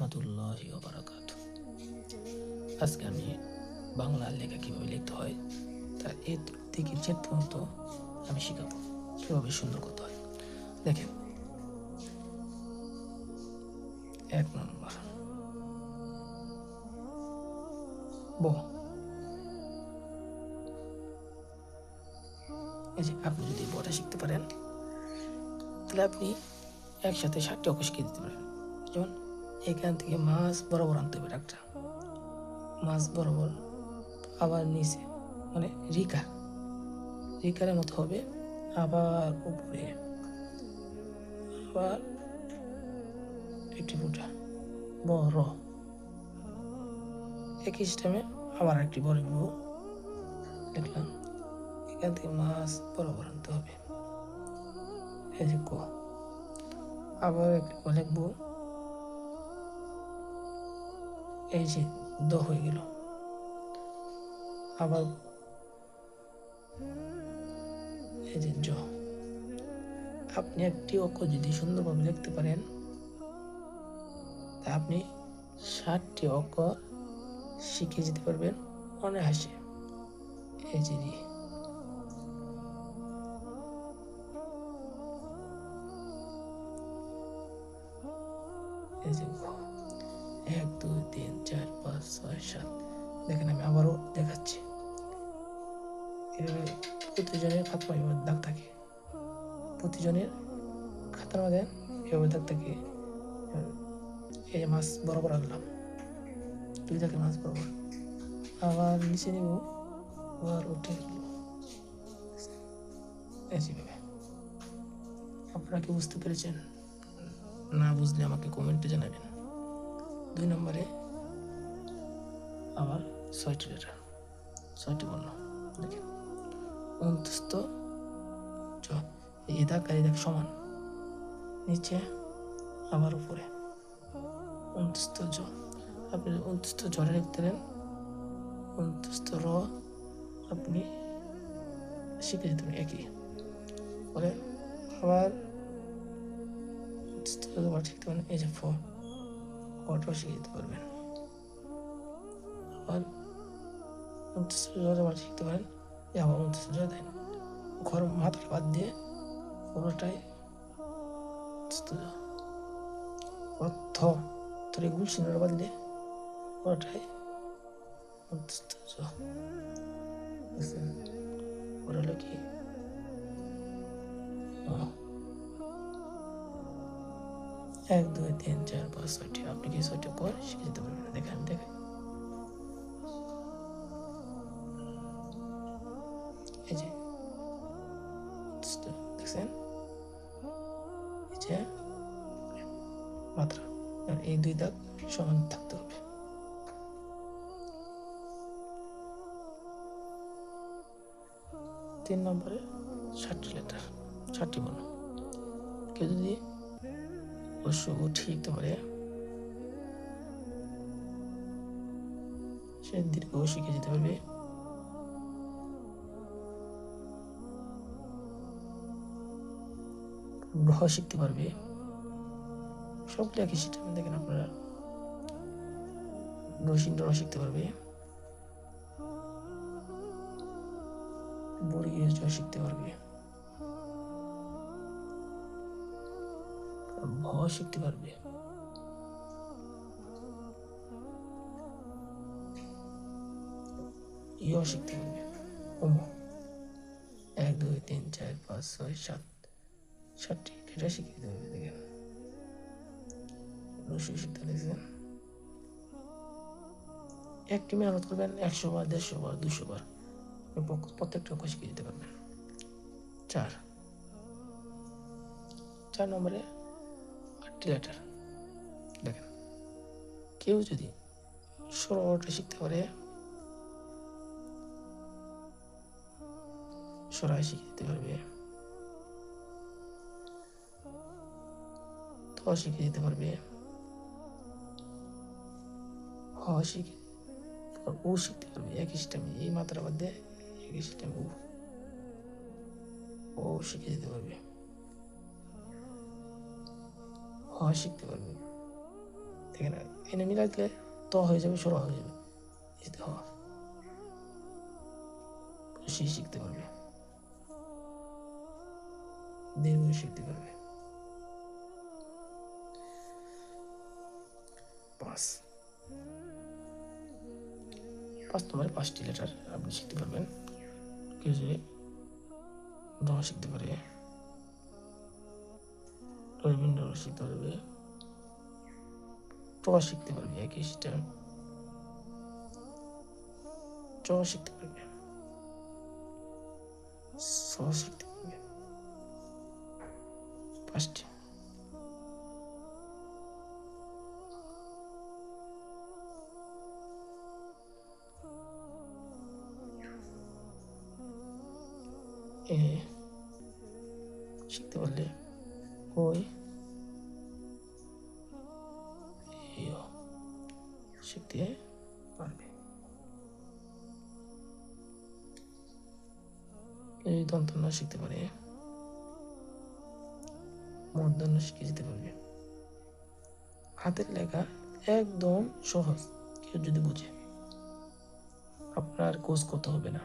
রহমতুল্লাহি ওয়া বারাকাতুহু। আজকে আমি বাংলা লেখা কীভাবে লিখতে হয় তার এ থেকে জেড পর্যন্ত আমি শেখাবো কীভাবে সুন্দর করতে হয়। দেখেন, 1 নম্বর ব। এই যে আপনি যদি বটা শিখতে পারেন তাহলে আপনি একসাথে 7টি অক্ষর শিখিয়ে দিতে পারেন। যেমন এখান থেকে মাছ বরাবর আনতে হবে, একটা মাছ বরাবর, আবার নিচে মানে রিকারের মতো হবে, আবার উপরে, আবার একটি ফুটা বড়, একই সিস্টেমে আবার একটি বড় লিখলাম। এখান থেকে মাছ বরাবর আনতে হবে, এই যে ক। আবার একটি লিখবো, এই যে দ হয়ে গেল। আবার এই যে জ। আপনি একটি অক্ষর যদি সুন্দরভাবে লিখতে পারেন তা আপনি 7টি অক্ষর শিখে যেতে পারবেন অনায়াসে। এই যে রি, এই যে ঘ। 1 2 3 4 5 6 7। দেখেন, আমি আবারও দেখাচ্ছি। এভাবে প্রতিজনের খাতার মধ্যে দাগ থাকে, প্রতিজনের খাতার মধ্যে এভাবে দাগ থাকে। এই যে মাছ বরাবর আনলাম, 2 দাগের মাছ বরাবর, আবার নিচে নেব, আবার উঠে গেল। এইভাবে। আপনারা কি বুঝতে পেরেছেন? না বুঝলে আমাকে কমেন্টে জানাবেন। 2 নম্বরে আবার 6টি লেটার, 6টি বর্ণ। দেখেন, অন্তস্থ জ, এই দাগ আর এই দাগ সমান, নিচে আবার উপরে অন্তস্থ জ। আপনি অন্তস্থ জরে লিখতে পারেন, অন্তস্থ র আপনি শিখে যেতে পারেন একই। পরে আবার শিখতে পারেন, এই যে ফটাও শিখে যেতে পারবেন। আবার 29 শিখতে পারেন, আবার 29 দেন। ঘর মাথাটা বাদ দিয়ে পুরোটাই অর্থ তোর গুল সিনের বাদ দিয়ে পুরোটাই ওরা হলো কি 1 2 3 4 5 6টি। আপনি কি 6টি পর শিখে যেতে পারবেন। দেখেন, দেখেন, এই যে দেখছেন, এই যে মাত্রা, এই 2 দাগ সমান থাকতে হবে। 3 নম্বরে 7টি লেটার, 7টি বর্ণ। কেউ যদি ঠিক লিখতে পারে সে দীর্ঘ শিখে যেতে পারবে। গ্রহ শিখতে পারবে, সবগুলো একই সিস্টেমে। দেখেন, আপনারা রসিন্দ্র শিখতে পারবে, বর্গীয় জ শিখতে পারবে, ভ শিখতে পারবে, ইয় শিখতে পারবে, ওম। 1 2 3 4 5 6 7, 7টি এটা শিখে দিতে পারবে। দেখেন, রসু শিখতে দেখছেন। একটি মেহনত করবেন 100 বার, 150 বার, 200 বার, প্রত্যেকটা অঙ্ক শিখে দিতে পারবেন। 4 নম্বরে 8টি লেটার। দেখেন, কেউ যদি 16টা শিখতে পারে, সরাই শিখে দিতে পারবে, ত শিখে দিতে পারবে, হ শিখে, ও শিখতে পারবে একই সিস্টেমে। এই মাত্রা বাদ দিয়ে একই সিস্টেম ও শিখে দিতে পারবে, হ শিখতে পারবে, দেখেন এনে মিলাই দিলে ত হয়ে যাবে, সর হয়ে যাবে, সে শিখতে পারবে, দীর্ঘ শিখতে পারবে। 5 নম্বরে 5টি লেটার আপনি শিখতে পারবেন। কেউ যে ড শিখতে পারে, রবীন্দ্র শিখতে পারবে, ট শিখতে পারবে, একই সিস্টেম, চ শিখতে পারবে, স শিখতে পারবে। 5টি। এ শিখতে পারলে ওই শিখতে পারবে। এই দন্তন্য শিখতে পারে, মূর্ধন্য শিখে যেতে পারবে। হাতের লেখা একদম সহজ, কেউ যদি বুঝে আপনার কোর্স করতে হবে না।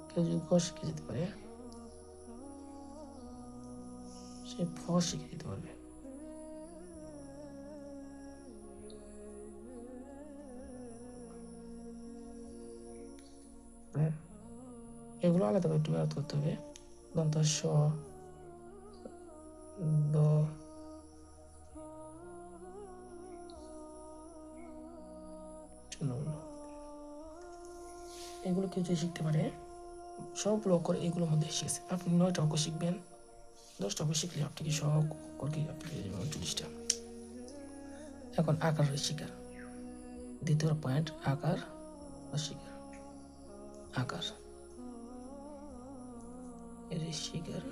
কেউ যদি ক শিখে যেতে পারে, সে ফ শিখে যেতে পারবে। এগুলো আলাদাভাবে একটু মেহনত করতে হবে। দন্ত স, দ, এগুলো কেউ যদি শিখতে পারে, সবগুলো অক্ষর এগুলোর মধ্যে শিখেছে। আপনি 9টা অক্ষর শিখবেন, 10টা অক্ষর শিখলে আপনি কি সব অক্ষর কি আপনি পেয়ে যাবেন 39টা। এখন আকার শিকার, দ্বিতীয় পয়েন্ট আকার শিকার। আকার শিকার,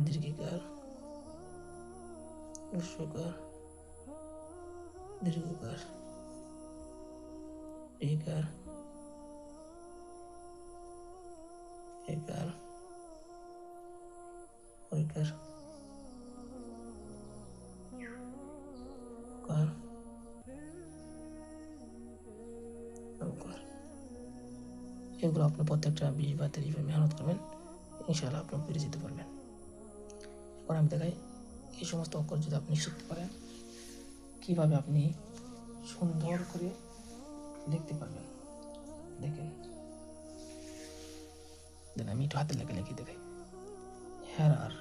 দীর্ঘিকার, হ্রস্বকার, দীর্ঘকার, একার, একার, ওইকার, কার, নৌকার। এগুলো আপনি প্রত্যেকটা 20 বা 30 মেহনত করবেন, ইনশাআল্লাহ আপনি পেরে যেতে পারবেন। এবার আমি দেখাই এই সমস্ত অক্ষর যদি আপনি শিখতে পারেন, কিভাবে আপনি সুন্দর করে লিখতে পারবেন। দেখেন, আমি একটু হাতের লেখা লিখে দেখাই। হেরার,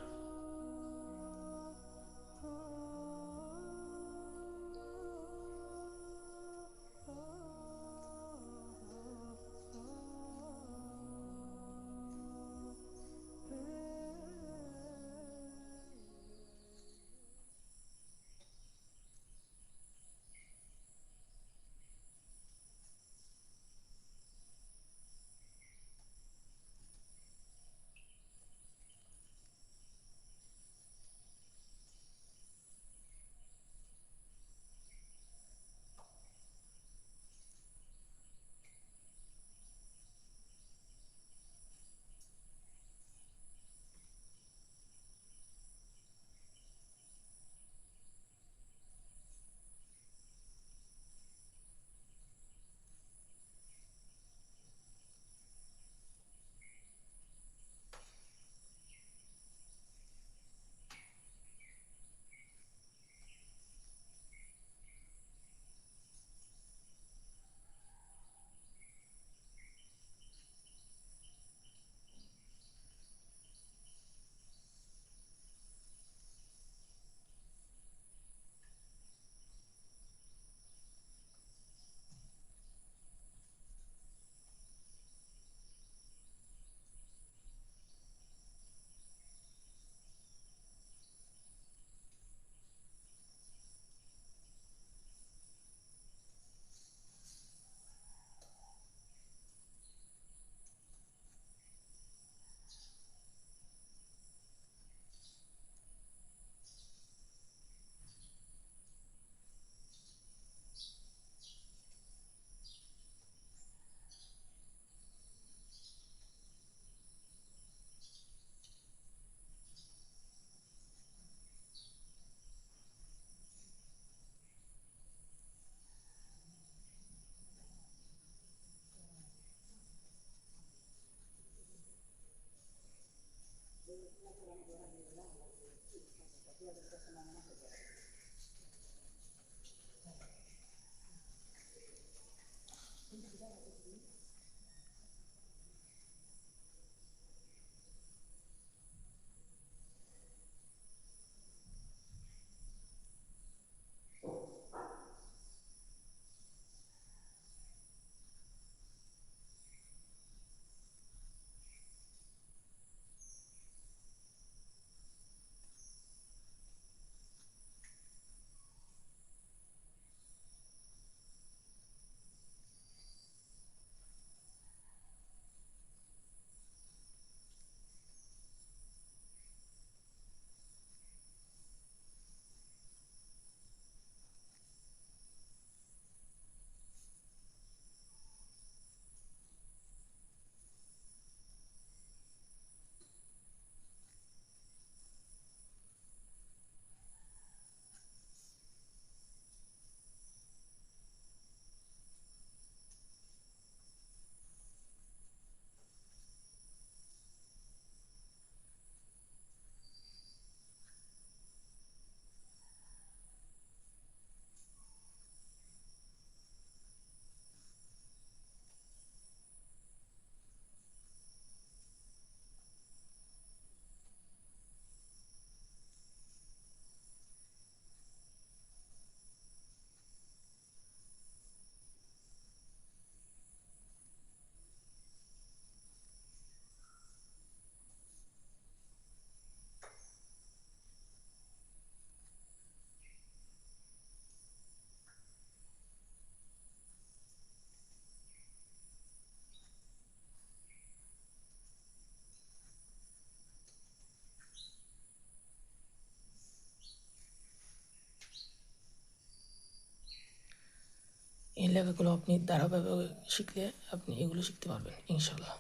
এই লেখাগুলো আপনি ধারাবাহিকভাবে শিখলে আপনি এগুলো শিখতে পারবেন ইনশাল্লাহ।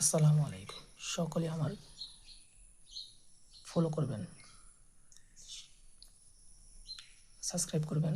আসসালামু আলাইকুম। সকলে আমার ফলো করবেন, সাবস্ক্রাইব করবেন।